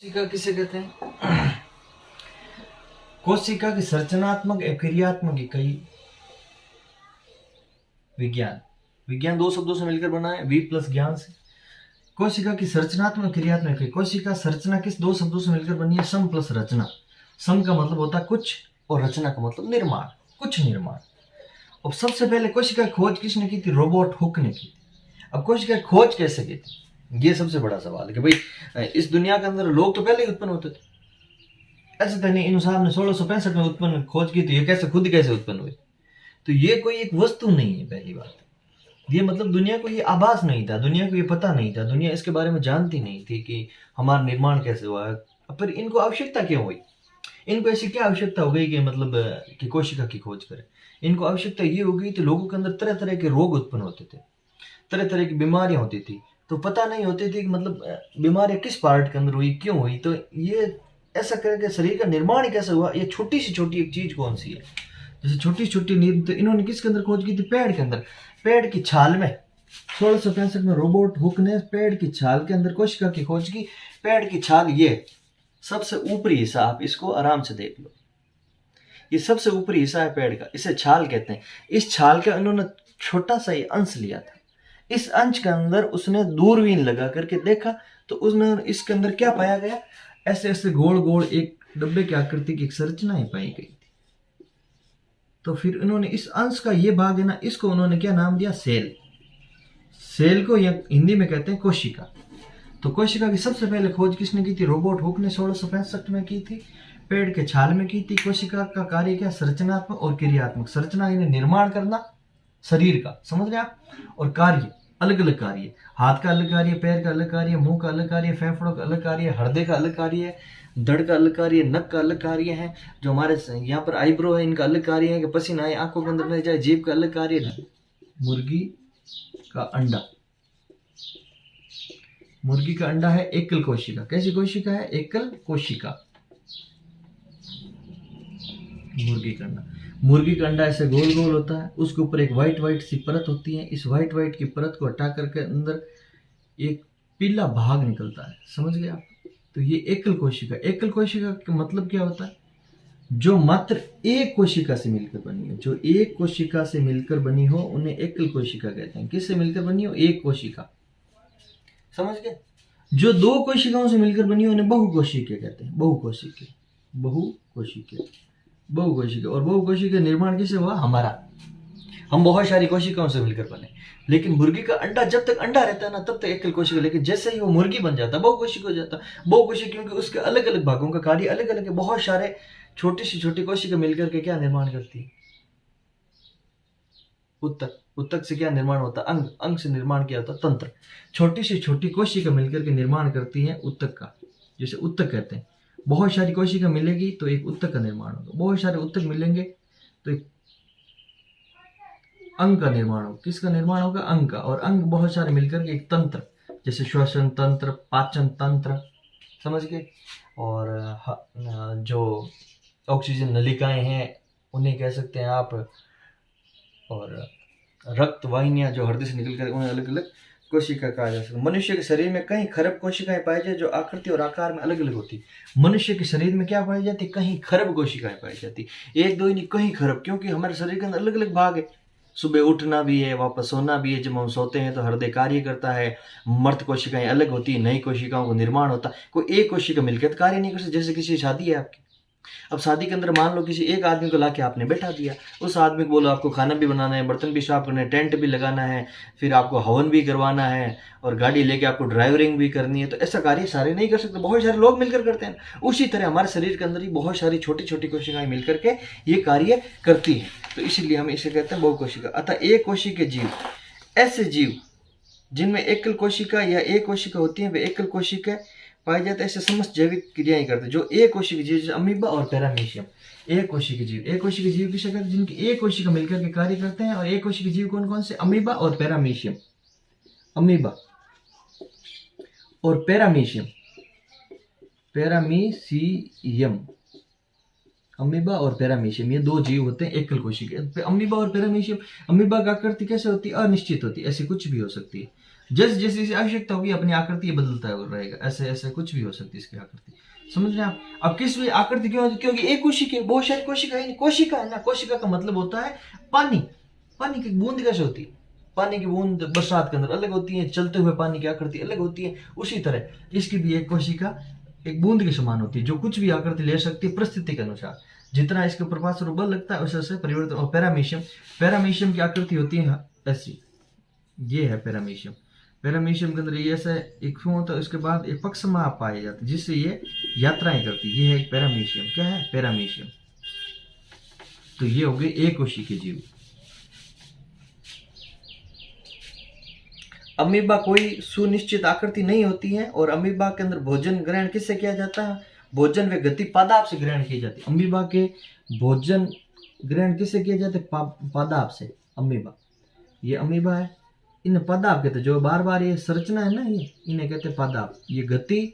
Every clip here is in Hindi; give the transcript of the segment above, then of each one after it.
कोशिका किसे कहते हैं? कोशिका की संरचनात्मक एवं क्रियात्मक इकाई विज्ञान। विज्ञान दो शब्दों से मिलकर बना है, वी प्लस ज्ञान से। कोशिका की संरचनात्मक क्रियात्मक इकाई। कोशिका संरचना किस दो शब्दों से मिलकर बनी है? सम प्लस रचना। सम का मतलब होता है कुछ और रचना का मतलब निर्माण, कुछ निर्माण। और सबसे पहले कोशिका की खोज किसने की थी? रॉबर्ट हुक ने की थी। अब कोशिका की खोज कैसे की थी, ये सबसे बड़ा सवाल है कि भाई इस दुनिया के अंदर लोग तो पहले ही उत्पन्न होते थे, ऐसे तो नहीं। इन साहब ने 1665 में उत्पन्न खोज की थी, ये कैसे खुद कैसे उत्पन्न हुए? तो ये कोई एक वस्तु नहीं है, पहली बात। ये मतलब दुनिया को ये आभास नहीं था, दुनिया को ये पता नहीं था, दुनिया इसके बारे में जानती नहीं थी कि हमारा निर्माण कैसे हुआ है। पर इनको आवश्यकता क्यों हुई? इनको ऐसी क्या आवश्यकता हो गई कि मतलब कि कोशिका की खोज करें? इनको आवश्यकता ये हो गई थी, लोगों के अंदर तरह तरह के रोग उत्पन्न होते थे, तरह तरह की बीमारियां होती थी, तो पता नहीं होती थी कि मतलब बीमारियां किस पार्ट के अंदर हुई, क्यों हुई। तो ये ऐसा करके शरीर का निर्माण ही कैसे हुआ, ये छोटी सी छोटी एक चीज कौन सी है, जैसे छोटी छोटी नींद। तो इन्होंने किसके अंदर खोज की थी? पेड़ के अंदर, पेड़ की छाल में। 1665 में रॉबर्ट हुक ने पेड़ की छाल के अंदर कोशिका की खोज की। पेड़ की छाल, ये सबसे ऊपरी हिस्सा, आप इसको आराम से देख लो, ये सबसे ऊपरी हिस्सा है पेड़ का, इसे छाल कहते हैं। इस छाल का उन्होंने छोटा सा ये अंश लिया था। इस अंश के अंदर उसने दूरबीन लगा करके देखा, तो उसने इसके अंदर क्या पाया गया? ऐसे ऐसे गोल गोल एक डब्बे की आकृति की एक संरचना ही पाई गई थी। तो फिर उन्होंने इस अंश का ये भाग है ना, इसको उन्होंने क्या नाम दिया? सेल। सेल को या हिंदी में कहते हैं कोशिका। तो कोशिका की सबसे पहले खोज किसने की थी? रॉबर्ट हुक ने 1665 में की थी, पेड़ के छाल में की थी। कोशिका का कार्य क्या? संरचनात्मक और क्रियात्मक। संरचना यानी निर्माण करना शरीर का, समझ रहे आप? और कार्य, अलग अलग कार्य, हाथ का अलग कार्य, पैर का अलग कार्य, मुंह का अलग कार्य, फेफड़ों का अलग कार्य, हृदय का अलग कार्य है, धड़ का अलग कार्य, नक का अलग कार्य है, जो हमारे यहाँ पर आईब्रो है इनका अलग कार्य है कि पसीना आए आंखों के अंदर नहीं जाए, जीभ का अलग कार्य है। मुर्गी का अंडा, मुर्गी का अंडा है एकल कोशिका। कैसी कोशिका है? एकल कोशिका। मुर्गी का अंडा, मुर्गी का अंडा ऐसे गोल गोल होता है, उसके ऊपर एक व्हाइट व्हाइट सी परत होती है। इस व्हाइट व्हाइट की परत को हटा करके अंदर एक पीला भाग निकलता है, समझ गए आप? तो ये एकल कोशिका। एकल कोशिका का मतलब क्या होता है? जो मात्र एक कोशिका से मिलकर बनी हो, जो एक कोशिका से मिलकर बनी हो, उन्हें एकल कोशिका कहते हैं। किससे मिलकर बनी हो? एक कोशिका, समझ गए? जो दो कोशिकाओं से मिलकर बनी हो, उन्हें बहुकोशिकीय कहते हैं। बहुकोशिकीय, बहुकोशिकीय, बहुकोशिका। और बहुकोशिकीय निर्माण किससे हुआ? हमारा। हम बहुत सारी कोशिकाओं से मिलकर बने। लेकिन मुर्गी का अंडा जब तक अंडा रहता है ना, तब तक एकल कोशिका। लेकिन जैसे ही वो मुर्गी बन जाता है, बहुकोशिक हो जाता है। बहुकोशिक क्योंकि उसके अलग अलग भागों का कार्य अलग अलग है। बहुत सारे छोटी सी छोटी कोशिका मिलकर के क्या निर्माण करती है? उत्तक। उत्तक से क्या निर्माण होता है? अंग। अंग से निर्माण क्या होता है? तंत्र। छोटी सी छोटी कोशिका मिलकर के निर्माण करती है उत्तक का, जिसे उत्तक कहते हैं। बहुत सारी कोशिका मिलेगी तो एक उत्तक का निर्माण होगा, बहुत सारे उत्तक मिलेंगे तो एक अंग का निर्माण होगा। किसका निर्माण होगा? अंग का। और अंग बहुत सारे मिलकर के एक तंत्र, जैसे श्वसन तंत्र, पाचन तंत्र, समझ गए? और जो ऑक्सीजन नलिकाएं हैं उन्हें कह सकते हैं आप, और रक्त वाहिनियां जो हृदय से निकल कर, उन्हें अलग अलग कोशिका कहा जा सकता है। मनुष्य के शरीर में कई खरब कोशिकाएं पाई जाती, जो आकृति और आकार में अलग अलग होती। मनुष्य के शरीर में क्या पाई जाती? कहीं खरब कोशिकाएं पाई जाती। एक दो ही नहीं, कहीं खरब, क्योंकि हमारे शरीर के अंदर अलग अलग भाग है। सुबह उठना भी है, वापस सोना भी है। जब हम सोते हैं तो हृदय कार्य करता है, मृत कोशिकाएं अलग होती है, नई कोशिकाओं को निर्माण होता है। कोई एक कोशिका मिलकर कार्य नहीं कर सकती। जैसे किसी शादी है आपकी, अब शादी के अंदर मान लो किसी एक आदमी को लाके आपने बैठा दिया, उस आदमी को बोलो आपको खाना भी बनाना है, बर्तन भी साफ करना है, टेंट भी लगाना है, फिर आपको हवन भी करवाना है, और गाड़ी लेके आपको ड्राइवरिंग भी करनी है। तो ऐसा कार्य सारे नहीं कर सकते, बहुत सारे लोग मिलकर करते हैं। उसी तरह हमारे शरीर के अंदर ही बहुत सारी छोटी छोटी कोशिकाएं मिलकर के ये कार्य करती हैं। तो इसीलिए हम इसे कहते हैं बहुकोशिका। अतः एक कोशिकीय जीव, ऐसे जीव जिनमें एकल कोशिका या एक कोशिका होती है, वे एकल कोशिका पाए जाते हैं। ऐसे समस्त जैविक क्रियाएं करते हैं। जो एक कोशिकीय जीव, जैसे अमीबा और पैरामीशियम, एक कोशिकीय जीव। एक कोशिकीय जीव किसे कहते हैं? जिनकी एक कोशिका मिलकर के कार्य करते हैं। और एक कोशिकीय जीव कौन कौन से? अमीबा और पैरामीशियम। अमीबा और पैरामीशियम, पैरामीशियम, अमीबा और पैरामीशियम, ये दो जीव होते हैं एकल कोशिकीय। अमीबा और पैरामीशियम, अमीबा का आकृति कैसे होती है? अनिश्चित होती है, ऐसी कुछ भी हो सकती है। जैसे जैसे इसे आवश्यकता होगी अपनी आकृति बदलता रहेगा। ऐसे ऐसे कुछ भी हो सकती है इसकी आकृति, समझ रहे हैं आप। अब किस भी आकृति क्यों, क्योंकि एक कोशिका, बहुत सारी कोशिका है, कोशिका है ना, कोशिका का मतलब होता है पानी। पानी की बूंद कैसे होती है, पानी की बूंद बरसात के अंदर अलग होती है, चलते हुए पानी की आकृति अलग होती है, उसी तरह इसकी भी एक कोशिका एक बूंद के समान होती है, जो कुछ भी आकृति ले सकती है परिस्थिति के अनुसार। जितना इसके ऊपर पास बल लगता है वैसे वैसे परिवर्तन। और पैरामीशियम, पैरामीशियम की आकृति होती है ऐसी, ये है पैरामीशियम। पैरामीशियम के अंदर ये ऐसा एक क्यों होता है, उसके बाद एक पक्षमा पाए जाते हैं जिससे ये यात्राएं करती है। ये है एक पैरामीशियम। क्या है पैरामीशियम? तो ये हो गए एक कोशिकीय जीव। अमीबा कोई सुनिश्चित आकृति नहीं होती है, और अमीबा के अंदर भोजन ग्रहण किससे किया जाता है? भोजन व गति पादाप से ग्रहण की जाती है। अमीबा के भोजन ग्रहण किससे किया जाता है? पादाप से। अमीबा, ये अमीबा है, इन पादाप कहते हैं। जो बार बार ये संरचना है ना, ये इन्हें कहते हैं पादाप। ये गति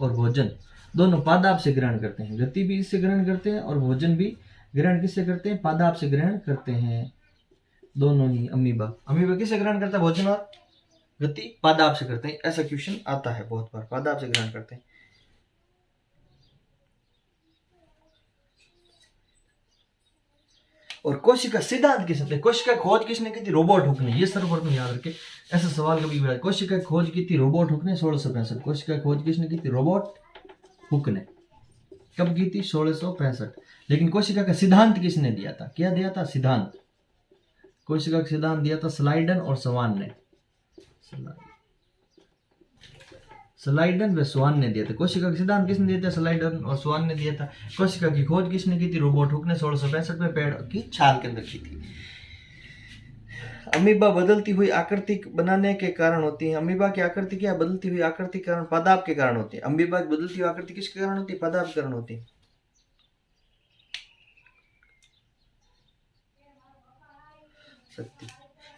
और भोजन दोनों पादाप से ग्रहण करते हैं। गति भी इससे ग्रहण करते हैं और भोजन भी ग्रहण किससे करते हैं? पादाप से ग्रहण करते हैं दोनों ही। अमीबा, अमीबा किससे ग्रहण करता है? भोजन और गति पादाप से करते हैं। ऐसा क्वेश्चन आता है बहुत बार, पादाप से ग्रहण करते हैं। और कोशिका सिद्धांत किसने दिया? कोशिका खोज किसने की थी? रॉबर्ट हुक ने। ये सर्वप्रथम याद रखे, ऐसा सवाल कभी भी। कोशिका खोज की थी रॉबर्ट हुक ने 1665। कोशिका खोज किसने की थी? रॉबर्ट हुक ने। कब की थी? 1665। लेकिन कोशिका का सिद्धांत किसने दिया था? क्या दिया था? सिद्धांत। कोशिका का सिद्धांत दिया था स्लाइडन और स्वान ने। स्लाइडन व स्वान ने दिया था। कोशिका का सिद्धांत किसने दिया था? स्लाइडन और स्वान ने दिया था। कोशिका की खोज किसने की थी? रॉबर्ट हुक ने 1665 में पेड़ की छाल के अंदर की थी। अमीबा बदलती हुई आकृति बनाने के कारण होती है। अमीबा की आकृति क्या? बदलती हुई आकृति के कारण पादाप के कारण होती है। अमीबा की बदलती हुई आकृति किसके कारण होती है? पादाप के कारण होती है।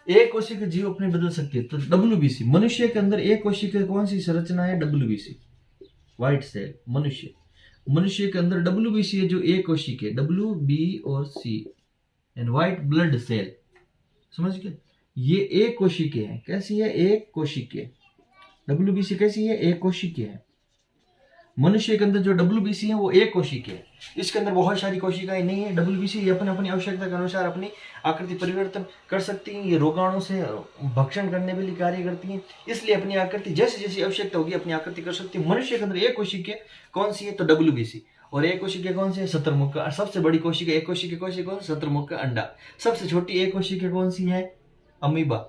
एक कोशिका जीव अपने बदल सकती है। तो WBC, मनुष्य के अंदर एक कोशिका कौन सी संरचना है? WBC, white cell. मनुष्य के अंदर WBC है जो एक कोशिका है, WB और C and white blood cell. समझ गए? ये एक कोशिका है। कैसी है? एक कोशिका। WBC कैसी है? एक कोशिका है। मनुष्य के अंदर जो WBC है वो एक कोशिका है। इसके अंदर बहुत सारी कोशिकाएं नहीं है। WBC ये अपने अपनी आवश्यकता के अनुसार अपनी आकृति परिवर्तन कर सकती हैं। ये रोगाणु से भक्षण करने के लिए कार्य करती हैं, इसलिए अपनी आकृति जैसे जैसी आवश्यकता होगी अपनी आकृति कर सकती है। मनुष्य के अंदर एक कोशिका कौन सी है? तो WBC। और एक कोशिका कौन सी है? शतुर्मुख का। सबसे बड़ी कोशिका एक कोशिका कौन सी? शतुर्मुख का अंडा। सबसे छोटी एक कोशिका कौन सी है? Amoeba,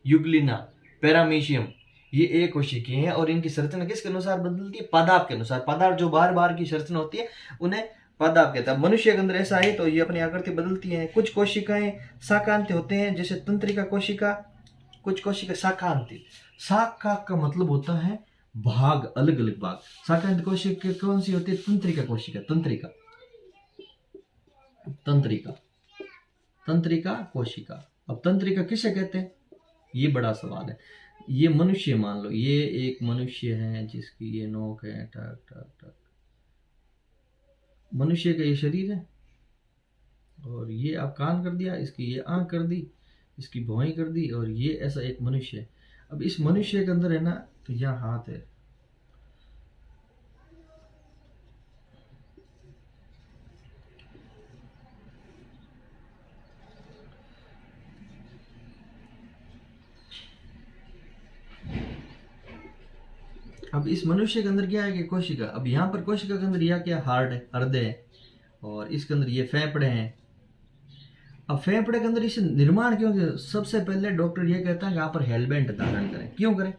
Euglena, paramecium. ये एक कोशिकीय है और इनकी संरचना किसके अनुसार बदलती है? पादाप के अनुसार। पादाप जो बार बार की संरचना होती है उन्हें पादाप कहता है। मनुष्य के अंदर ऐसा है तो ये अपनी आकृति बदलती है। कुछ कोशिकाएं शाखांती होते हैं जैसे तंत्रिका कोशिका, कुछ कोशिका शाखांती। शाखा का मतलब होता है भाग, अलग अलग भाग। शाखांती कोशिका कौन सी होती है? तंत्रिका कोशिका। तंत्रिका, तंत्रिका, तंत्रिका कोशिका। अब तंत्रिका किसे कहते हैं? ये बड़ा सवाल है। ये मनुष्य मान लो, ये एक मनुष्य है जिसकी ये नोक है, टक टक टक। मनुष्य का ये शरीर है और ये आप कान कर दिया, इसकी ये आंख कर दी, इसकी भौहें कर दी, और ये ऐसा एक मनुष्य है। अब इस मनुष्य के अंदर है ना, तो यहाँ हाथ है, अब इस मनुष्य के अंदर क्या है कि कोशिका। अब यहाँ पर कोशिका के अंदर यह क्या? हार्ट है, हृदय है, और इसके अंदर ये फेफड़े हैं। अब फेफड़े के अंदर इसे निर्माण क्यों? सबसे पहले डॉक्टर ये कहता है कि यहाँ पर हेलमेट धारण करें। क्यों करें?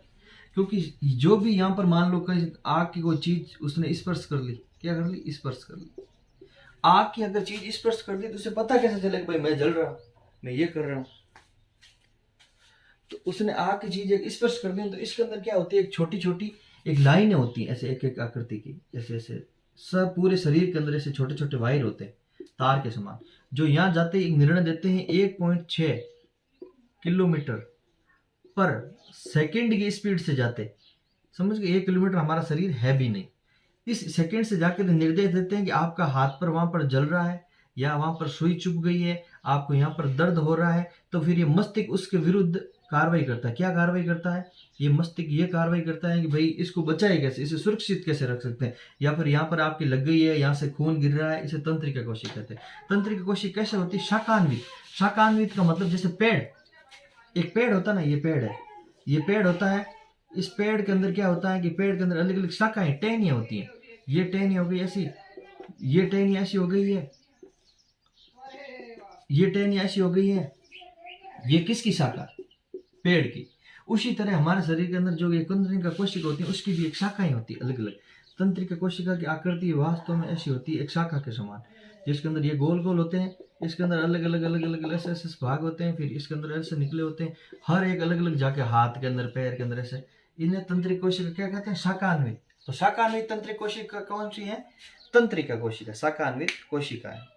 क्योंकि जो भी यहाँ पर मान लो कहीं आग की कोई चीज उसने स्पर्श कर ली, क्या कर ली? स्पर्श कर ली। आग की अगर चीज स्पर्श कर दी तो उसे पता कैसे चलेगा भाई मैं जल रहा हूं, मैं ये कर रहा हूं। तो उसने आग की चीज स्पर्श कर दी तो इसके अंदर क्या होती है? एक छोटी छोटी एक लाइनें होती हैं ऐसे एक एक आकृति की, ऐसे ऐसे सब पूरे शरीर के अंदर ऐसे छोटे छोटे वायर होते हैं तार के समान, जो यहाँ जाते ही एक निर्णय देते हैं 1.6 किलोमीटर पर सेकंड की स्पीड से जाते। समझ गए? 1 किलोमीटर हमारा शरीर है भी नहीं, इस सेकंड से जाकर निर्देश देते हैं कि आपका हाथ पर वहां पर जल रहा है या वहां पर सुई चुभ गई है, आपको यहाँ पर दर्द हो रहा है, तो फिर ये मस्तिष्क उसके विरुद्ध कार्रवाई करता है। क्या कार्रवाई करता है? ये मस्तिष्क ये कार्रवाई करता है कि भाई इसको बचाए कैसे, इसे सुरक्षित कैसे रख सकते हैं, या फिर यहाँ पर आपकी लग गई है, यहाँ से खून गिर रहा है, इसे तंत्रिका कोशिका कहते हैं। तंत्रिका कोशिका कैसे होती है? शाखान्वित। शाखान्वित का मतलब जैसे पेड़, एक पेड़ होता है ना, ये पेड़ है, ये पेड़ होता है, इस पेड़ के अंदर क्या होता है कि पेड़ के अंदर अलग अलग शाखाएं, टहनियां होती हैं। ये टहनियां हो गई ऐसी, ये टहनियां ऐसी हो गई है, ये टहनियां ऐसी हो गई है, ये किसकी शाखा? पेड़ की। उसी तरह हमारे शरीर के अंदर जो ये तंत्रिका कोशिका होती है उसकी भी एक शाखाएं होती है अलग अलग। तंत्रिका कोशिका की आकृति वास्तव में ऐसी होती है एक शाखा के समान, जिसके अंदर ये गोल गोल होते हैं, इसके अंदर अलग अलग अलग अलग ऐसे ऐसे भाग होते हैं, फिर इसके अंदर ऐसे निकले होते हैं, हर एक अलग अलग जाके हाथ के अंदर, पैर के अंदर ऐसे। इन्हें तंत्रिका कोशिका क्या कहते हैं? शाखान्वित। तो शाखान्वित तंत्रिका कोशिका कौन सी है? तंत्रिका कोशिका, शाखान्वित कोशिका है।